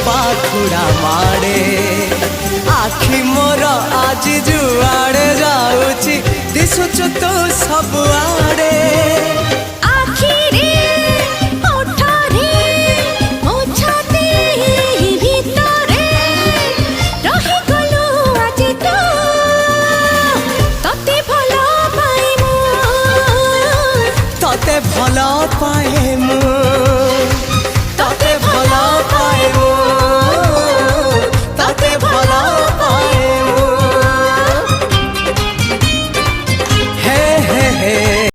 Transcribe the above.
पाखुड़ा मारे आखि मोर आज जुआड़े जाऊची दिशुचु तू सबुआ